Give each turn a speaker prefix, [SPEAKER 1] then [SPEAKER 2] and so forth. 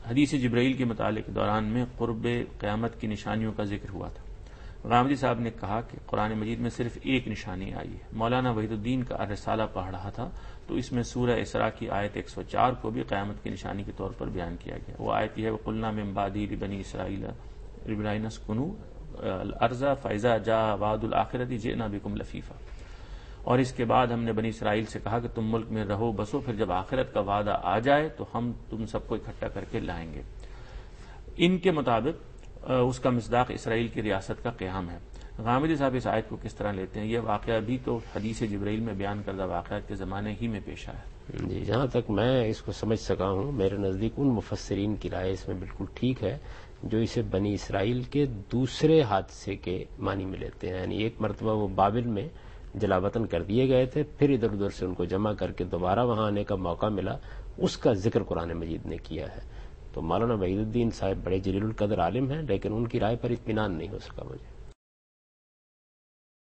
[SPEAKER 1] حدیث جبرائیل کے مطالعے کے دوران میں قرب قیامت کی نشانیوں کا ذکر ہوا تھا۔ غامدی صاحب نے کہا کہ قرآن مجید میں صرف ایک نشانی آئی ہے۔ مولانا وحید الدین کا الرسالہ پڑھ رہا تھا تو اس میں سورہ اسراء کی آیت 104 کو بھی قیامت کی نشانی کے طور پر بیان کیا گیا۔ وہ آیت یہ ہے وَقُلْنَا مِن بَعْدِهِ لِبَنِي إِسرَائِيلَ اسْكُنُوا الْأَرْضَ فَإِذَا جَاءَ وَعْدُ الْآخِرَةِ جِئْنَا بِكُمْ لَفِيفًا، اور اس کے بعد ہم نے بنی اسرائیل سے کہا کہ تم ملک میں رہو بسو، پھر جب آخرت کا وعدہ آ جائے تو ہم تم سب کو اکٹھا کر کے لائیں گے۔ ان کے مطابق اس کا مصداق اسرائیل کی ریاست کا قیام ہے۔ غامدی صاحب اس آیت کو کس طرح لیتے ہیں؟ یہ واقعہ بھی تو حدیث جبرائیل میں بیان کردہ واقعات کے زمانے ہی میں پیش آیا۔
[SPEAKER 2] جی، جہاں تک میں اس کو سمجھ سکا ہوں، میرے نزدیک ان مفسرین کی رائے اس میں بالکل ٹھیک ہے جو اسے بنی اسرائیل کے دوسرے حادثے کے معنی میں لیتے ہیں، یعنی ایک مرتبہ وہ بابل میں جلا وطن کر دیے گئے تھے، پھر ادھر ادھر سے ان کو جمع کر کے دوبارہ وہاں آنے کا موقع ملا، اس کا ذکر قرآن مجید نے کیا ہے۔ تو مولانا وحید الدین صاحب بڑے جلیل القدر عالم ہیں، لیکن ان کی رائے پر اطمینان نہیں ہو سکا مجھے۔